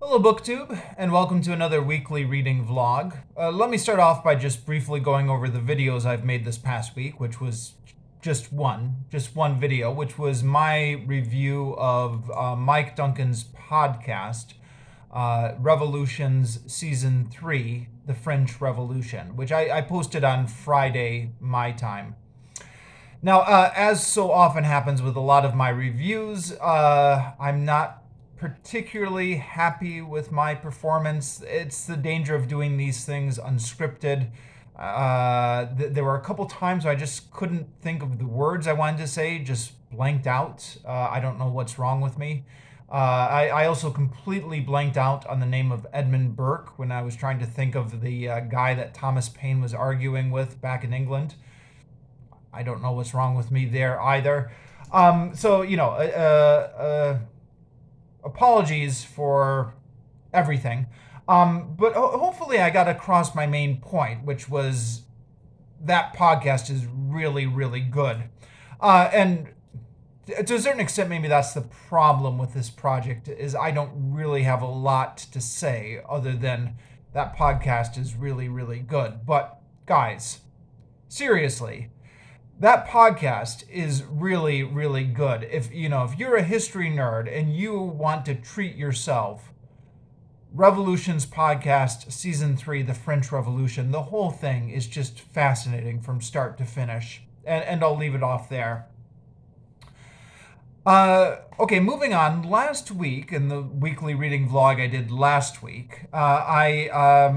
Hello, Booktube, and welcome to another weekly reading vlog. Let me start off by just briefly going over the videos I've made this past week, which was just one video, which was my review of Mike Duncan's podcast, Revolutions Season 3, The French Revolution, which I posted on Friday, my time. Now, as so often happens with a lot of my reviews, I'm not particularly happy with my performance. It's the danger of doing these things unscripted. There were a couple times where I just couldn't think of the words I wanted to say, just blanked out. I don't know what's wrong with me. I also completely blanked out on the name of Edmund Burke when I was trying to think of the guy that Thomas Paine was arguing with back in England. I don't know what's wrong with me there either. Apologies for everything. But hopefully I got across my main point, which was that podcast is really, really good. And to a certain extent, maybe that's the problem with this project, is I don't really have a lot to say other than that podcast is really, really good. But guys, seriously, that podcast is really, really good. If you're a history nerd and you want to treat yourself, Revolutions Podcast Season 3, The French Revolution, the whole thing is just fascinating from start to finish. And I'll leave it off there. Okay, moving on. Last week, in the weekly reading vlog I did last week, I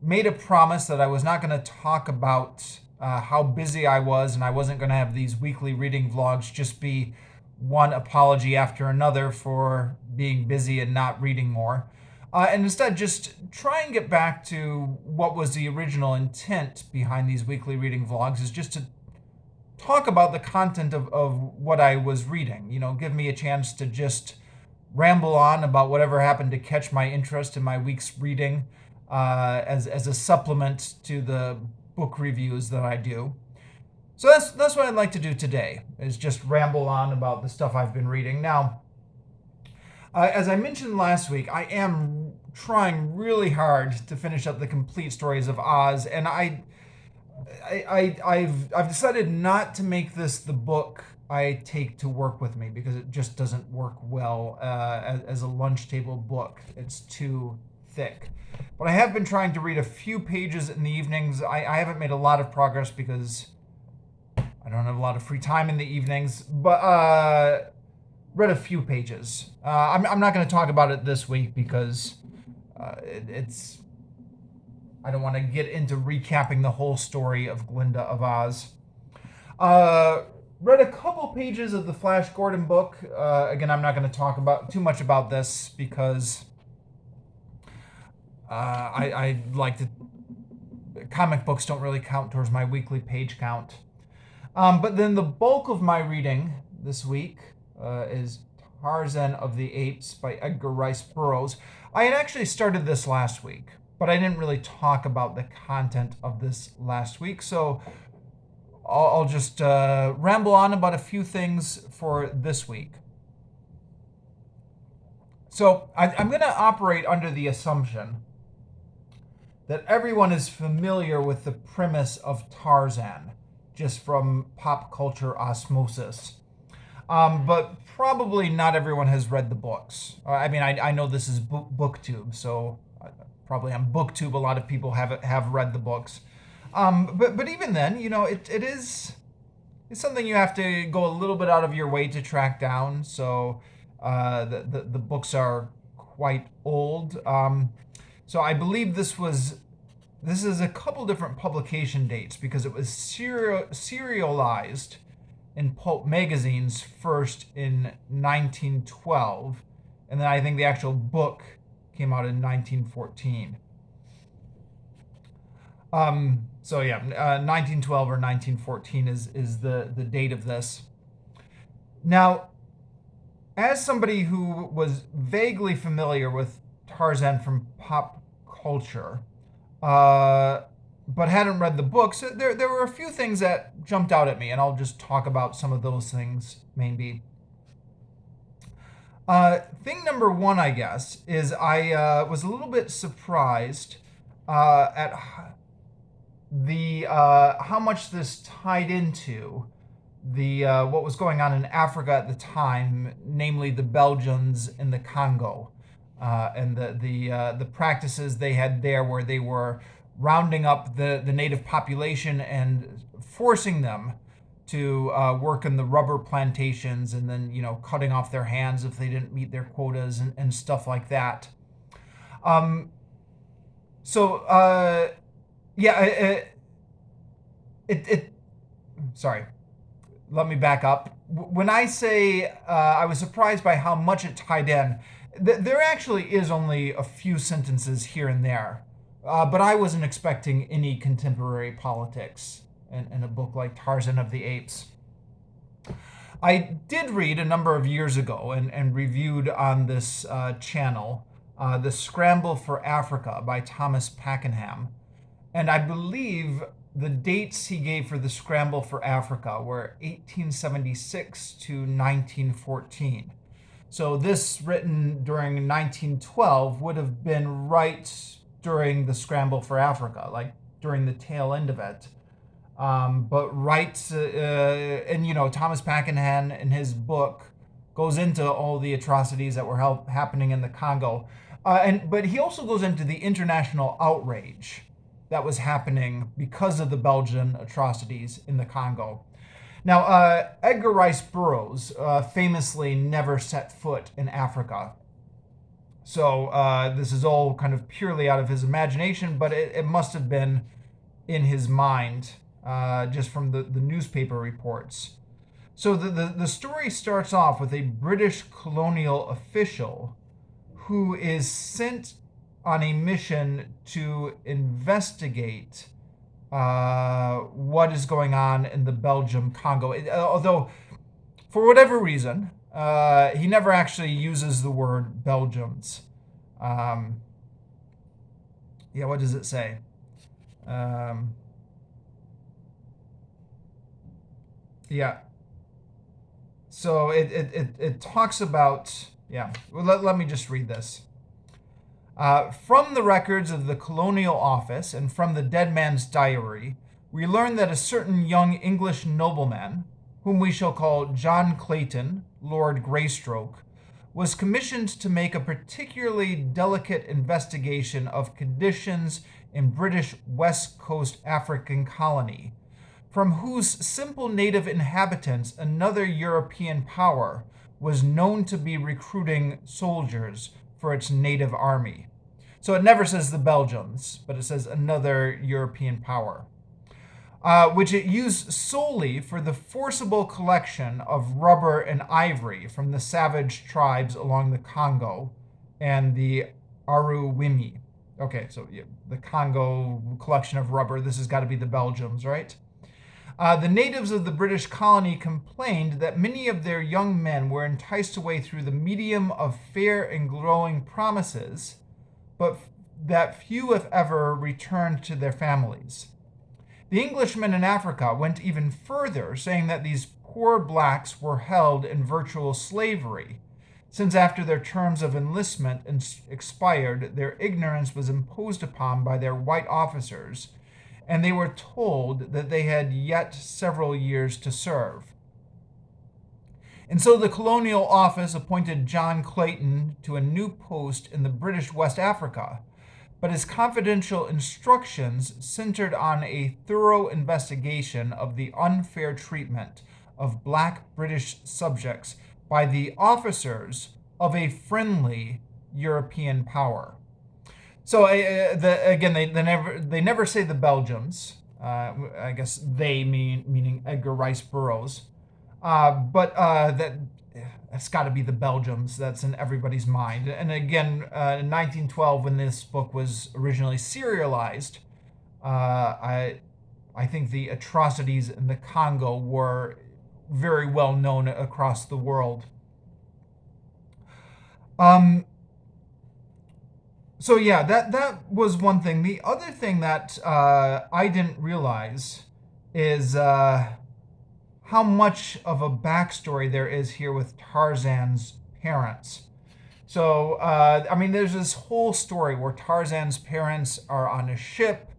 made a promise that I was not going to talk about how busy I was, and I wasn't going to have these weekly reading vlogs just be one apology after another for being busy and not reading more. And instead, just try and get back to what was the original intent behind these weekly reading vlogs, is just to talk about the content of what I was reading. Give me a chance to just ramble on about whatever happened to catch my interest in my week's reading as a supplement to the book reviews that I do. So that's what I'd like to do today, is just ramble on about the stuff I've been reading. Now, as I mentioned last week, I am trying really hard to finish up the complete stories of Oz, and I've decided not to make this the book I take to work with me, because it just doesn't work well as a lunch table book. It's too thick. But I have been trying to read a few pages in the evenings. I haven't made a lot of progress because I don't have a lot of free time in the evenings, but read a few pages. I'm not going to talk about it this week because it's... I don't want to get into recapping the whole story of Glinda of Oz. Read a couple pages of the Flash Gordon book. Again, I'm not going to talk about too much about this because I like to... Comic books don't really count towards my weekly page count. But then the bulk of my reading this week is Tarzan of the Apes by Edgar Rice Burroughs. I had actually started this last week, but I didn't really talk about the content of this last week, so I'll just ramble on about a few things for this week. So I'm going to operate under the assumption that everyone is familiar with the premise of Tarzan, just from pop culture osmosis. But probably not everyone has read the books. I know this is Booktube, so probably on Booktube a lot of people have read the books. But even then, it's something you have to go a little bit out of your way to track down. So the books are quite old. So I believe this is a couple different publication dates, because it was serialized in pulp magazines first in 1912, and then I think the actual book came out in 1914. 1912 or 1914 is the date of this. Now, as somebody who was vaguely familiar with Tarzan from pop culture, but hadn't read the books, there were a few things that jumped out at me, and I'll just talk about some of those things maybe. Thing number one, I guess, is I was a little bit surprised at the how much this tied into the what was going on in Africa at the time, namely the Belgians in the Congo, and the practices they had there, where they were rounding up the native population and forcing them to work in the rubber plantations, and then cutting off their hands if they didn't meet their quotas and stuff like that. Um, so yeah, it sorry, let me back up. When I say I was surprised by how much it tied in, there actually is only a few sentences here and there. But I wasn't expecting any contemporary politics in a book like Tarzan of the Apes. I did read a number of years ago and reviewed on this channel The Scramble for Africa by Thomas Pakenham. And I believe the dates he gave for the Scramble for Africa were 1876 to 1914. So this, written during 1912, would have been right during the Scramble for Africa, like during the tail end of it. But right, and Thomas Pakenham in his book goes into all the atrocities that were happening in the Congo, but he also goes into the international outrage that was happening because of the Belgian atrocities in the Congo. Now, Edgar Rice Burroughs famously never set foot in Africa. So this is all kind of purely out of his imagination, but it must have been in his mind, just from the newspaper reports. So the story starts off with a British colonial official who is sent on a mission to investigate what is going on in the Belgium Congo. Although, for whatever reason, he never actually uses the word Belgians. Yeah, what does it say? Yeah. So it talks about, yeah. Well, let me just read this. From the records of the Colonial Office and from the dead man's diary, we learn that a certain young English nobleman, whom we shall call John Clayton, Lord Greystoke, was commissioned to make a particularly delicate investigation of conditions in British West Coast African colony, from whose simple native inhabitants another European power was known to be recruiting soldiers for its native army. So it never says the Belgians, but it says another European power, which it used solely for the forcible collection of rubber and ivory from the savage tribes along the Congo and the Aruwimi. Okay, so yeah, the Congo collection of rubber, this has got to be the Belgians, right? The natives of the British colony complained that many of their young men were enticed away through the medium of fair and glowing promises, but that few, if ever, returned to their families. The Englishmen in Africa went even further, saying that these poor blacks were held in virtual slavery, since after their terms of enlistment expired, their ignorance was imposed upon by their white officers, and they were told that they had yet several years to serve. And so the Colonial Office appointed John Clayton to a new post in the British West Africa, but his confidential instructions centered on a thorough investigation of the unfair treatment of black British subjects by the officers of a friendly European power. So again, they never say the Belgians. I guess they meaning Edgar Rice Burroughs. But that's got to be the Belgians. That's in everybody's mind. And again, in 1912, when this book was originally serialized, I think the atrocities in the Congo were very well known across the world. So yeah, that was one thing. The other thing that I didn't realize is how much of a backstory there is here with Tarzan's parents. So, I mean, there's this whole story where Tarzan's parents are on a ship,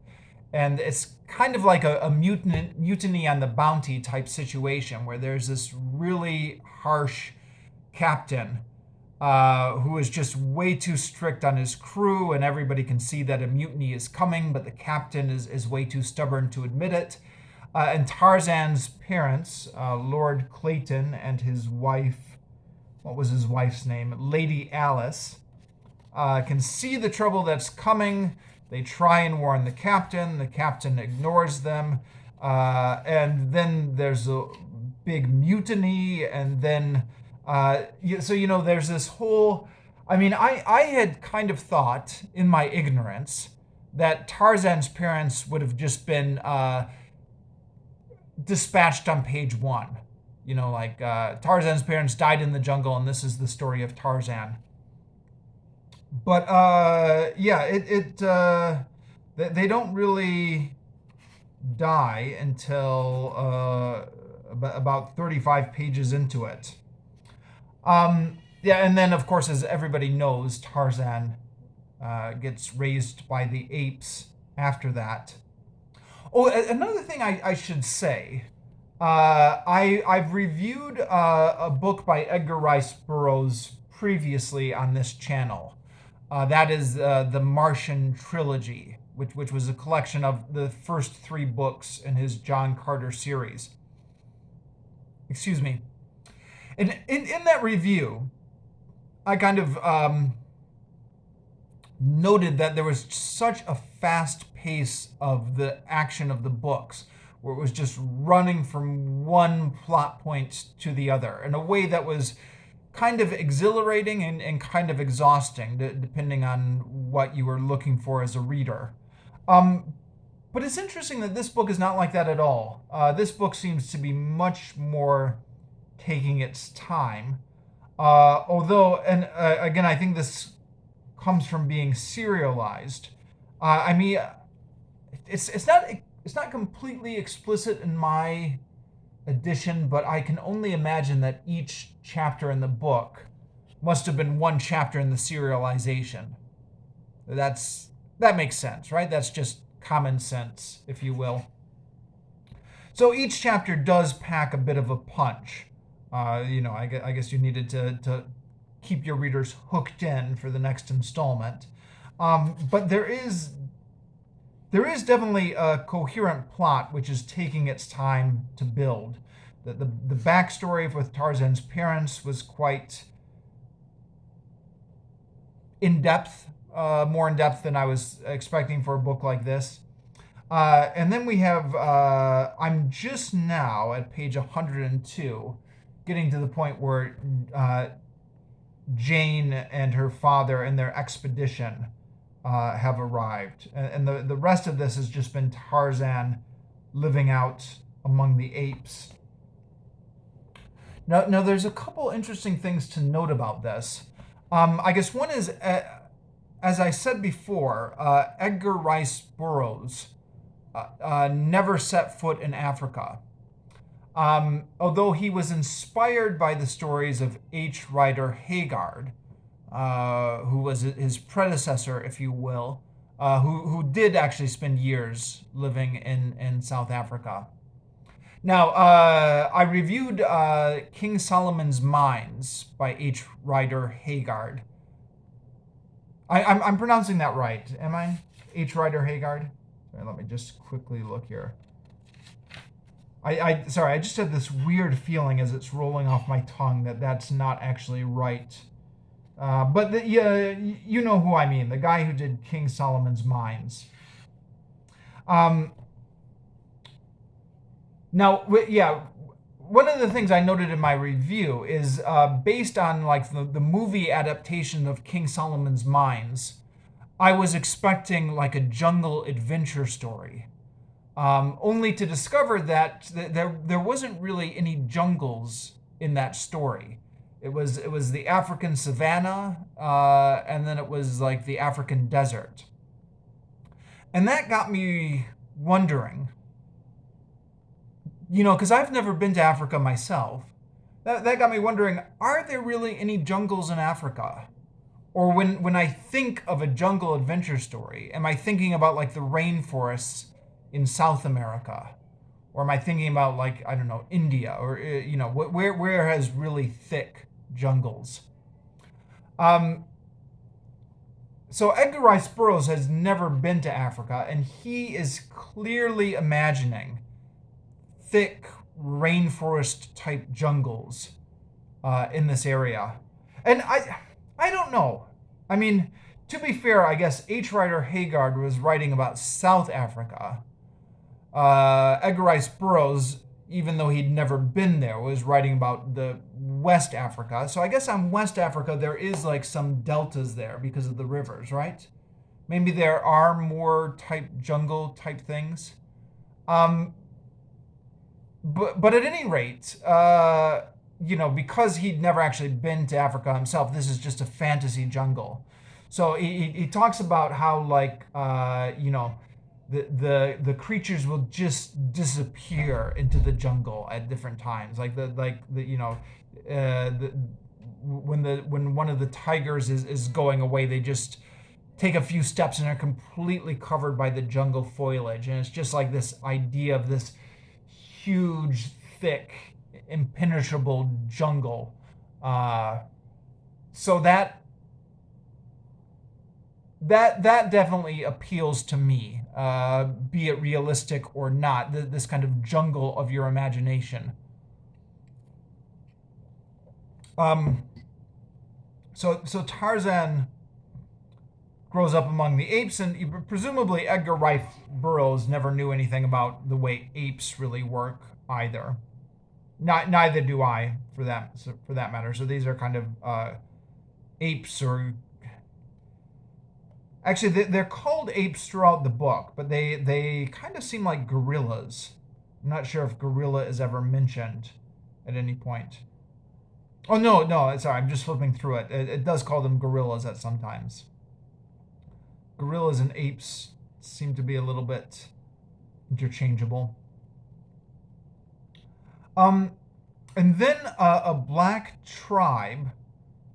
and it's kind of like a mutiny on the Bounty type situation where there's this really harsh captain who is just way too strict on his crew, and everybody can see that a mutiny is coming, but the captain is way too stubborn to admit it. And Tarzan's parents, Lord Clayton and his wife, what was his wife's name? Lady Alice, can see the trouble that's coming. They try and warn the captain. The captain ignores them. And then there's a big mutiny. And then, so, there's this whole... I mean, I had kind of thought, in my ignorance, that Tarzan's parents would have just been dispatched on page 1. Tarzan's parents died in the jungle, and this is the story of Tarzan. But they don't really die until about 35 pages into it. And then of course, as everybody knows, Tarzan gets raised by the apes after that. Oh, another thing I should say. I've reviewed a book by Edgar Rice Burroughs previously on this channel. That is the Martian Trilogy, which was a collection of the first 3 books in his John Carter series. Excuse me. And in that review, I kind of noted that there was such a fast pace of the action of the books, where it was just running from one plot point to the other in a way that was kind of exhilarating and kind of exhausting, depending on what you were looking for as a reader. But it's interesting that this book is not like that at all. This book seems to be much more taking its time. Although, and again, I think this comes from being serialized. I mean, it's not completely explicit in my edition, but I can only imagine that each chapter in the book must have been one chapter in the serialization. That makes sense, right? That's just common sense, if you will. So each chapter does pack a bit of a punch. I guess you needed to keep your readers hooked in for the next installment. But there is definitely a coherent plot which is taking its time to build. The backstory with Tarzan's parents was quite in-depth, more in-depth than I was expecting for a book like this. And then we have, I'm just now at page 102, getting to the point where Jane and her father and their expedition have arrived. And the rest of this has just been Tarzan living out among the apes. Now there's a couple interesting things to note about this. I guess one is, as I said before, Edgar Rice Burroughs never set foot in Africa. Although he was inspired by the stories of H. Rider Haggard, who was his predecessor, if you will, who did actually spend years living in South Africa. Now, I reviewed King Solomon's Mines by H. Rider Haggard. I'm pronouncing that right, am I? H. Rider Haggard? Sorry, let me just quickly look here. Sorry, I just had this weird feeling as it's rolling off my tongue that that's not actually right. But you know who I mean, the guy who did King Solomon's Mines. Now, one of the things I noted in my review is based on like the movie adaptation of King Solomon's Mines, I was expecting like a jungle adventure story. Only to discover that there wasn't really any jungles in that story. It was the African savanna, and then it was like the African desert. And that got me wondering, because I've never been to Africa myself. That got me wondering, are there really any jungles in Africa? Or when I think of a jungle adventure story, am I thinking about like the rainforests in South America? Or am I thinking about like, I don't know, India or where has really thick jungles? Um, so Edgar Rice Burroughs has never been to Africa, and he is clearly imagining thick rainforest type jungles in this area. And I don't know. I mean, to be fair, I guess H. Rider Haggard was writing about South Africa. Edgar Rice Burroughs, even though he'd never been there, was writing about the West Africa. So I guess on West Africa there is like some deltas there because of the rivers, right? Maybe there are more type jungle type things. Um, but at any rate, because he'd never actually been to Africa himself, this is just a fantasy jungle. So he talks about how like the creatures will just disappear into the jungle at different times, like when one of the tigers is going away, they just take a few steps and are completely covered by the jungle foliage, and it's just like this idea of this huge, thick, impenetrable jungle. So that definitely appeals to me, be it realistic or not. This kind of jungle of your imagination. Um, so Tarzan grows up among the apes, and presumably Edgar Rice Burroughs never knew anything about the way apes really work either. Neither do I, for that matter. So these are kind of apes, or actually they're called apes throughout the book, but they kind of seem like gorillas. I'm not sure if gorilla is ever mentioned at any point. Oh no, sorry, I'm just flipping through it. It does call them gorillas at sometimes. Gorillas and apes seem to be a little bit interchangeable. And then a black tribe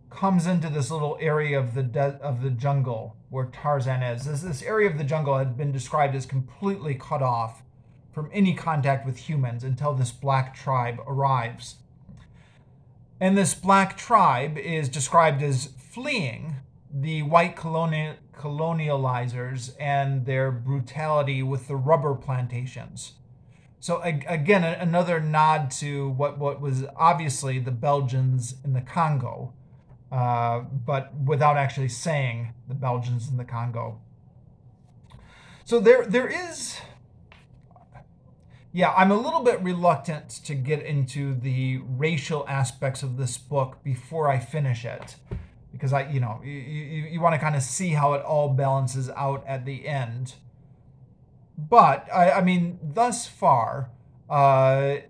comes into this little area of the jungle where Tarzan is. This area of the jungle had been described as completely cut off from any contact with humans until this black tribe arrives. And this black tribe is described as fleeing the white colonializers and their brutality with the rubber plantations. So again, another nod to what was obviously the Belgians in the Congo, but without actually saying the Belgians in the Congo. So there is, yeah, I'm a little bit reluctant to get into the racial aspects of this book before I finish it, because you want to kind of see how it all balances out at the end. But I mean, thus far, there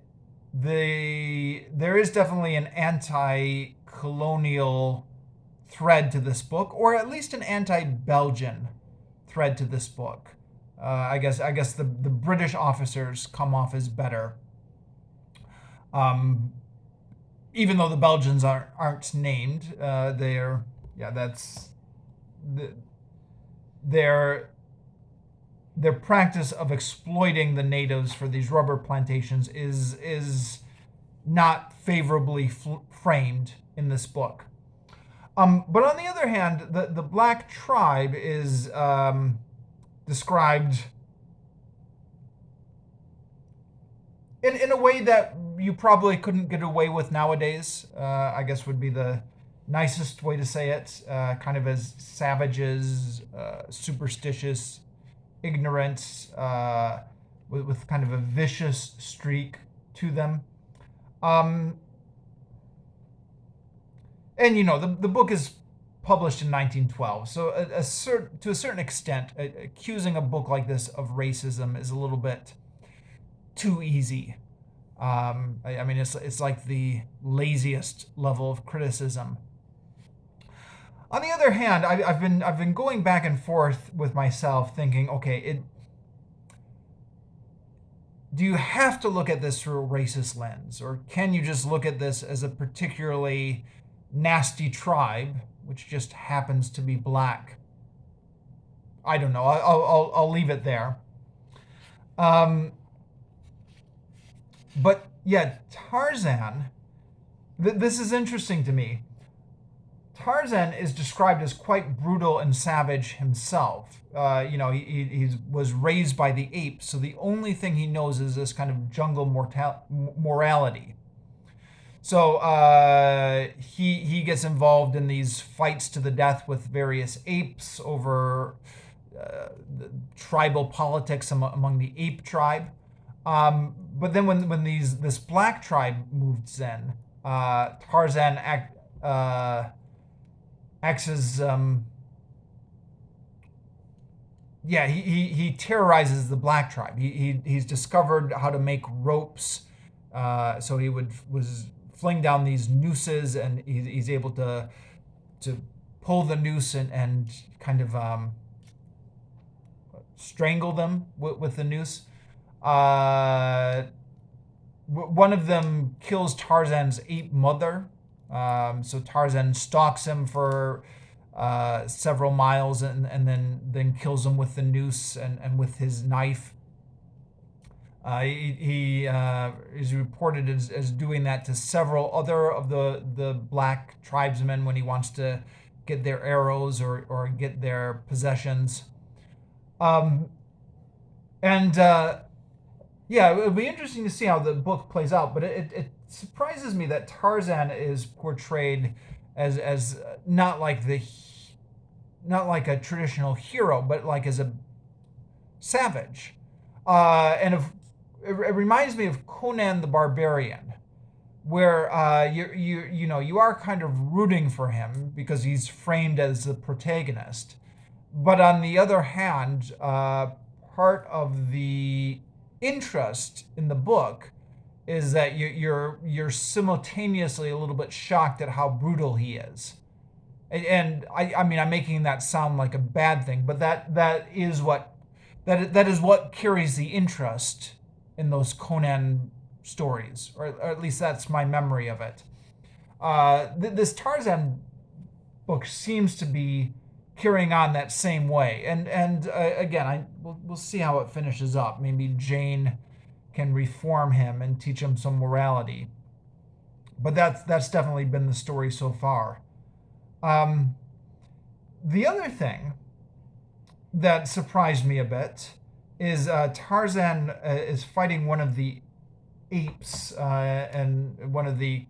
is definitely an anti-colonial thread to this book, or at least an anti-Belgian thread to this book. I guess the British officers come off as better, even though the Belgians aren't named. Their practice of exploiting the natives for these rubber plantations is not favorably framed in this book. But on the other hand, the black tribe is described in a way that you probably couldn't get away with nowadays. I guess would be the nicest way to say it. Kind of as savages, superstitious, ignorant, with kind of a vicious streak to them. And the book is published in 1912, so to a certain extent, accusing a book like this of racism is a little bit too easy. I mean, it's like the laziest level of criticism. On the other hand, I've been going back and forth with myself, thinking, okay, do you have to look at this through a racist lens, or can you just look at this as a particularly nasty tribe, which just happens to be black? I don't know. I'll leave it there. But yeah, Tarzan. This is interesting to me. Tarzan is described as quite brutal and savage himself. He was raised by the apes, so the only thing he knows is this kind of jungle morality. So he gets involved in these fights to the death with various apes over the tribal politics among the ape tribe. But then when this black tribe moves in, Tarzan acts as he terrorizes the black tribe. He's discovered how to make ropes, so he was fling down these nooses, and he's able to pull the noose and kind of strangle them with the noose. One of them kills Tarzan's ape mother. So Tarzan stalks him for several miles and then kills him with the noose and with his knife. He is reported as doing that to several other of the black tribesmen when he wants to get their arrows or get their possessions. It would be interesting to see how the book plays out, but it surprises me that Tarzan is portrayed as not like a traditional hero, but like as a savage. It reminds me of Conan the Barbarian, where you are kind of rooting for him because he's framed as the protagonist, but on the other hand, part of the interest in the book is that you're simultaneously a little bit shocked at how brutal he is, and I mean I'm making that sound like a bad thing, but that is what carries the interest in those Conan stories, or at least that's my memory of it. This Tarzan book seems to be carrying on that same way, and again, we'll see how it finishes up. Maybe Jane can reform him and teach him some morality, but that's definitely been the story so far. The other thing that surprised me a bit is Tarzan is fighting one of the apes and one of the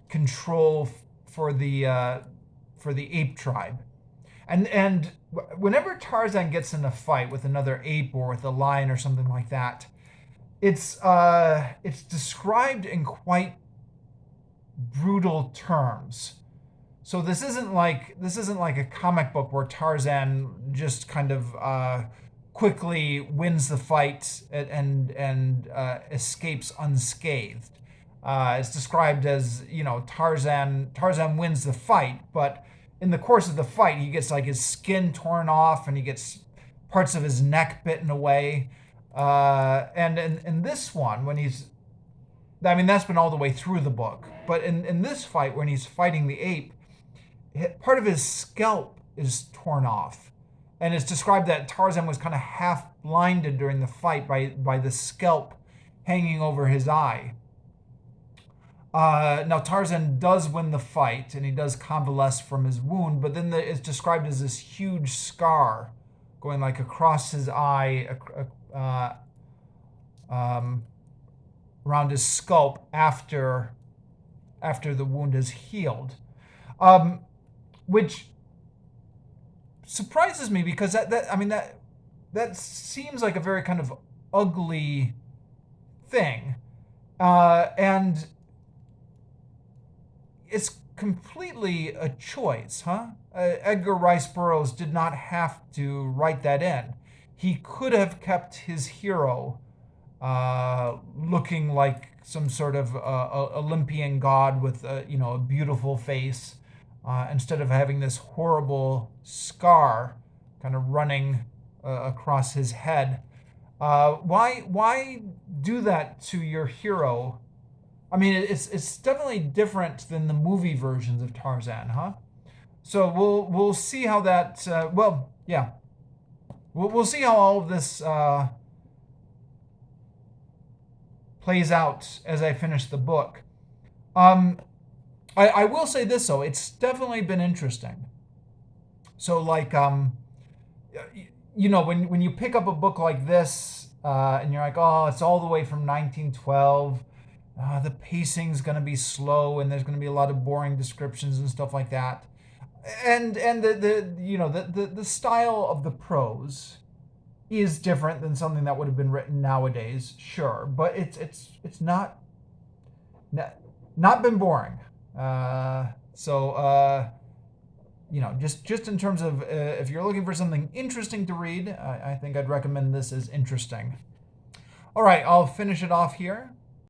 control for the ape tribe. And whenever Tarzan gets in a fight with another ape or with a lion or something like that, it's described in quite brutal terms. So this isn't like a comic book where Tarzan just kind of quickly wins the fight and escapes unscathed. It's described as, Tarzan wins the fight, but in the course of the fight, he gets like his skin torn off and he gets parts of his neck bitten away. And in this one, that's been all the way through the book. But in this fight, when he's fighting the ape, part of his scalp is torn off. And it's described that Tarzan was kind of half blinded during the fight by the scalp hanging over his eye. Now Tarzan does win the fight, and he does convalesce from his wound, but then it's described as this huge scar going like across his eye, around his scalp after the wound is healed, which surprises me because that seems like a very kind of ugly thing, and it's completely a choice, huh? Edgar Rice Burroughs did not have to write that in. He could have kept his hero looking like some sort of Olympian god with a beautiful face, instead of having this horrible scar kind of running across his head. Why do that to your hero? I mean, it's definitely different than the movie versions of Tarzan, huh? So we'll see how that. Well, yeah, we'll see how all of this plays out as I finish the book. Um, I will say this though, it's definitely been interesting. So like you know, when you pick up a book like this and you're like, oh, it's all the way from 1912. The pacing's going to be slow, and there's going to be a lot of boring descriptions and stuff like that. And the you know the style of the prose is different than something that would have been written nowadays, sure, but it's not been boring. So you know, just in terms of if you're looking for something interesting to read, I think I'd recommend this as interesting. All right, I'll finish it off here.